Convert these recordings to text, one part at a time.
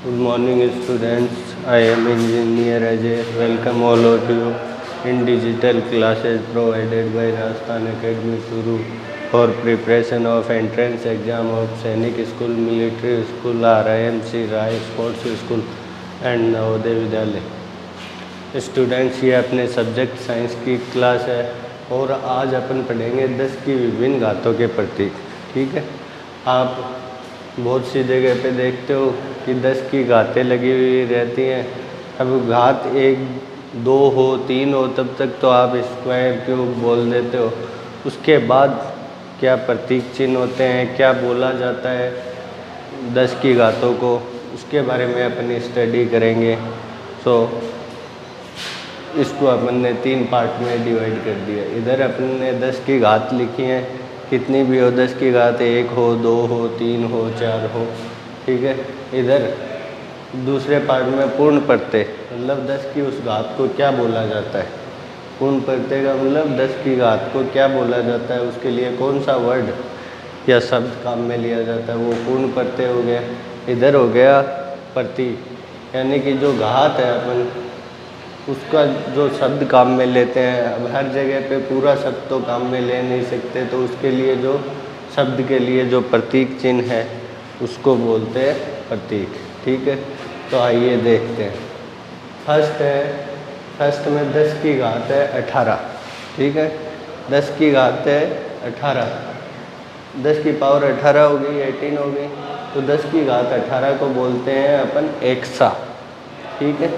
Good morning students, I am engineer Ajay. Welcome all of you in digital classes provided by Rajasthan Academy Suru for preparation of entrance exam of Sainik School, Military School, RIMC, Rai Sports School and Navodaya विद्यालय। Students, ये अपने subject science की class है और आज अपन पढ़ेंगे 10 की विभिन्न घातों के प्रतीक। ठीक है, आप बहुत सी जगह पे देखते हो कि 10 की घातें लगी हुई रहती हैं। अब घात 1, 2 हो, 3 हो, तब तक तो आप स्क्वायर क्यूब बोल देते हो। उसके बाद क्या प्रतीक चिन्ह होते हैं, क्या बोला जाता है 10 की घातों को, उसके बारे में अपन स्टडी करेंगे। इसको अपन ने 3 पार्ट में डिवाइड कर दिया। इधर अपन ने 10 की घात लिखी है, कितनी भी हो 10 की घात, 1 हो, 2 हो, 3 हो, 4 हो। ठीक है, इधर दूसरे पार्ट में पूर्ण प्रत्यय, मतलब 10 की उस घात को क्या बोला जाता है। पूर्ण प्रत्यय का मतलब 10 की घात को क्या बोला जाता है, उसके लिए कौन सा वर्ड या शब्द काम में लिया जाता है, वो पूर्ण प्रत्यय हो गया। इधर हो गया प्रतीक, यानी कि जो घात है अपन उसका जो शब्द काम में लेते हैं। अब हर जगह पे पूरा शब्द तो काम में ले नहीं सकते, तो उसके लिए जो शब्द के लिए जो प्रतीक चिन्ह है उसको बोलते हैं प्रतीक। ठीक है, तो आइए देखते हैं। फर्स्ट में 10 की घात है 18। ठीक है, 10 की घात है 18, 10 की पावर 18 हो गई, 18 हो गई, तो 10 की घात 18 को बोलते हैं अपन एक्सा। ठीक है,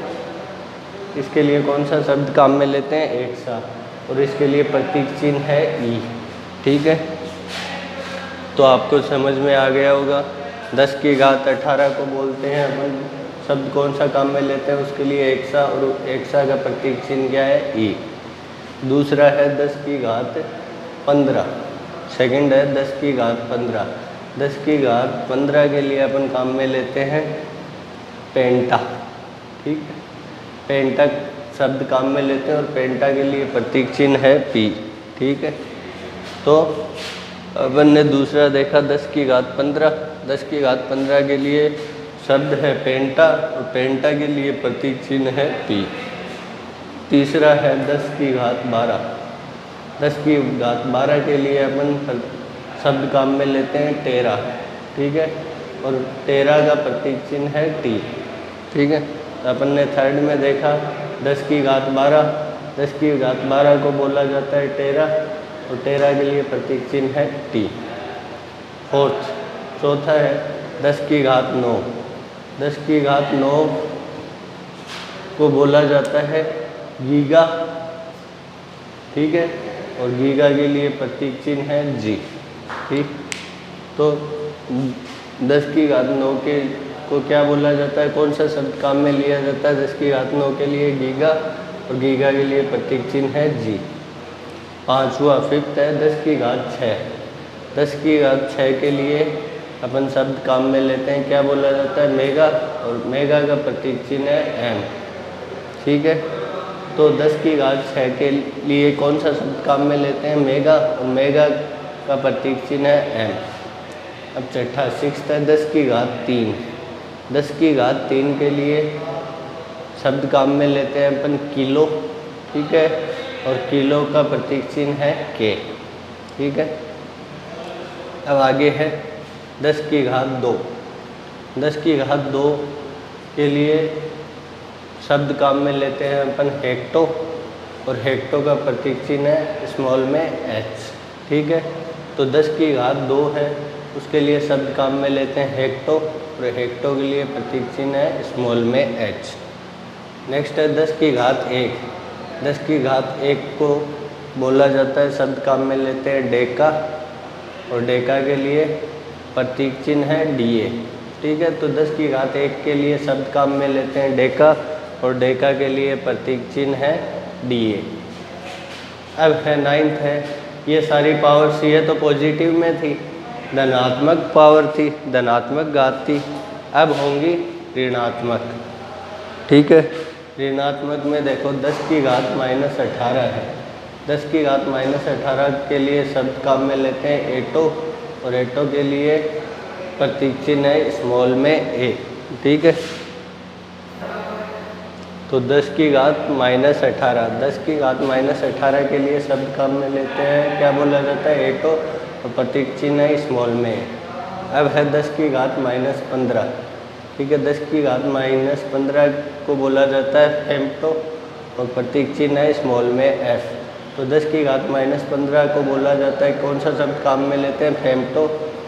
इसके लिए कौन सा शब्द काम में लेते हैं, एक्सा, और इसके लिए प्रतीक चिन्ह है ई। ठीक है, तो आपको समझ में आ गया होगा 10 की घात 18 को बोलते हैं अपन, शब्द कौन सा काम में लेते हैं, उसके लिए एक्सा, और एक्सा का प्रतीक चिन्ह क्या है, ई। दूसरा है 10 की घात 15, सेकंड है 10 की घात 15। 10 की घात 15 के लिए अपन काम में लेते हैं पेंटा। ठीक है, पेंटा शब्द काम में लेते हैं और पेंटा के लिए प्रतीक चिन्ह है पी। ठीक है, तो अपन ने दूसरा देखा 10 की घात 15, 10 की घात 15 के लिए शब्द है पेंटा और पेंटा के लिए प्रतीक चिन्ह है पी। तीसरा है 10 की घात 12, 10 की घात 12 के लिए अपन शब्द काम में लेते हैं टेरा। ठीक है, और टेरा का प्रतीक चिन्ह है टी। ठीक है, तो अपन ने थर्ड में देखा 10 की घात 12, 10 की घात 12 को बोला जाता है टेरा, और टेरा के लिए प्रतीक चिन्ह है टी। चौथा है 10 की घात 9, 10 की घात 9 को बोला जाता है गीगा। ठीक है, और गीगा के लिए प्रतीक चिन्ह है जी। ठीक, तो 10 की घात 9 के को क्या बोला जाता है, कौन सा शब्द काम में लिया जाता है 10 की घात 9 के लिए, गीगा, और गीगा के लिए प्रतीक चिन्ह है जी। फिफ्थ है 10 की घात 6, 10 की घात 6 के लिए अपन शब्द काम में लेते हैं, क्या बोला जाता है, मेगा, और मेगा का प्रतीक चिन्ह है एम। ठीक है, तो 10 की घात 6 के लिए कौन सा शब्द काम में लेते हैं, मेगा, और मेगा का प्रतीक चिन्ह है एम। अब छठा 6 है 10 की घात 3, 10 की घात 3 के लिए शब्द काम में लेते हैं अपन किलो। ठीक है, और किलो का प्रतीक चिन्ह है के। ठीक है, अब आगे है 10 की घात 2, 10 की घात 2 के लिए शब्द काम में लेते हैं अपन हेक्टो, और हेक्टो का प्रतीक चिन्ह है स्मॉल में एच। ठीक है, तो 10 की घात 2 है, उसके लिए शब्द काम में लेते हैं हेक्टो, और हेक्टो के लिए प्रतीक चिन्ह है स्मॉल में एच। नेक्स्ट है 10 की घात 1, 10 की घात 1 को बोला जाता है, शब्द काम में लेते हैं डेका, और डेका के लिए प्रतीक चिन्ह है डीए। ठीक है, तो 10 की घात 1 के लिए शब्द काम में लेते हैं डेका, और डेका के लिए प्रतीक चिन्ह है डीए। अब है 9th है, ये सारी पावर्स ये तो पॉजिटिव में थी, धनात्मक पावर थी, धनात्मक घात थी। अब होंगी ऋणात्मक। ठीक है, ऋणात्मक में देखो 10 की घात -18 है, 10 की घात -18 के लिए शब्द काम में लेते हैं एटो, और एटो के लिए प्रतीक चिन्ह है स्मॉल में ए। ठीक है। तो 10 की घात माइनस 18, 10 की घात माइनस 18 के लिए शब्द काम में लेते हैं, क्या बोला जाता है, एटो, और प्रतीक चिन्ह है स्मॉल में। अब है 10 की घात माइनस 15, ठीक है। 10 की घात माइनस 15 को बोला जाता है फेम्टो, और प्रतीक चिन्ह है स्मॉल में एफ। तो 10 की घात माइनस 15 को बोला जाता है, कौन सा शब्द काम में लेते हैं, फेम्टो,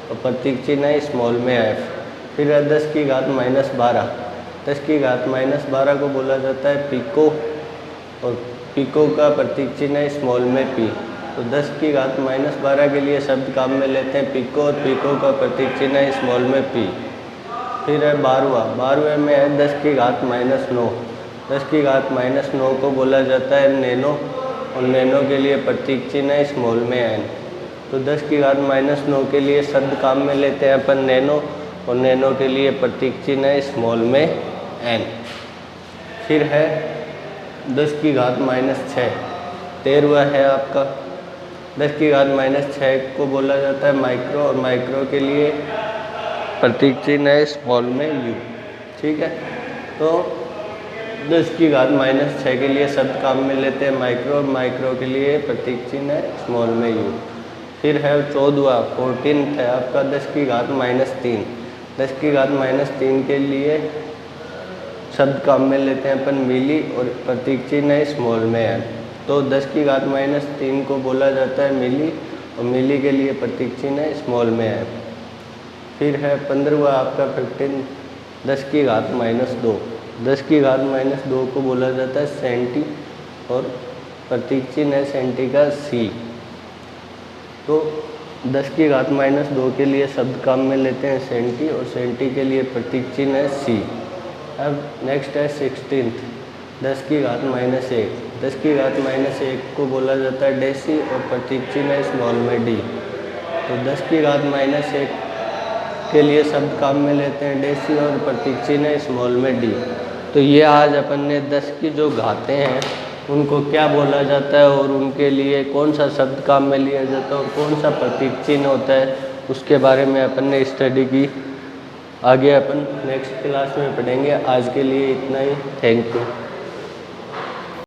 और प्रतीक चिन्ह है स्मॉल में एफ। फिर है 10 की घात माइनस 12, 10 की घात माइनस 12 को बोला जाता है पिको, और पिको का प्रतीक चिन्ह है स्मॉल में पी। तो 10 की घात माइनस 12 के लिए शब्द काम में लेते हैं पिको, और पिको का प्रतीक चिन्ह है स्मॉल में पी। फिर है 12वें में है 10 की घात माइनस 9, 10 की घात माइनस 9 को बोला जाता है नैनो, और नैनो के लिए प्रतीक चिन्ह है स्मॉल में एन। तो 10 की घात माइनस 9 के लिए शब्द काम में लेते हैं अपन नैनो, और नैनो के लिए प्रतीक चिन्ह है स्मॉल में एन। फिर है 10 की घात माइनस 6, 13वां है आपका। 10 की घात माइनस 6 को बोला जाता है माइक्रो, और माइक्रो के लिए प्रतीक चिन्ह है स्मॉल में यू, ठीक है। तो 10 की घात माइनस 6 के लिए शब्द काम में लेते हैं माइक्रो, और माइक्रो के लिए प्रतीक चिन्ह है स्मॉल में यू। फिर है 14 है आपका 10 की घात माइनस 3, 10 की घात माइनस 3 के लिए शब्द काम में लेते हैं अपन मिली, और प्रतीक चिन्ह है स्मॉल में एन। तो 10 की घात माइनस 3 को बोला जाता है मिली, और मिली के लिए प्रतीक चिन्ह है स्मॉल में एन। फिर है 15वां आपका 15, 10 की घात माइनस 2, 10 की घात माइनस 2 को बोला जाता है सेंटी, और प्रतीक चिन्ह है सेंटी का सी। तो 10 की घात माइनस 2 के लिए शब्द काम में लेते हैं सेंटी, और सेंटी के लिए प्रतीक चिन्ह है सी। अब नेक्स्ट है 16, 10 की घात माइनस 1, 10 की घात माइनस 1 को बोला जाता है डेसी, और प्रतीक चिन्ह है स्मॉल में डी। तो 10 की घात माइनस 1 के लिए शब्द काम में लेते हैं डेसी, और प्रतीक चिन्ह है स्मॉल में डी। तो ये आज अपन ने 10 की जो घातें हैं उनको क्या बोला जाता है, और उनके लिए कौन सा शब्द काम में लिया जाता है, और कौन सा प्रतीक चिन्ह होता है, उसके बारे में अपन ने स्टडी की। आगे अपन नेक्स्ट क्लास में पढ़ेंगे। आज के लिए इतना ही, थैंक यू।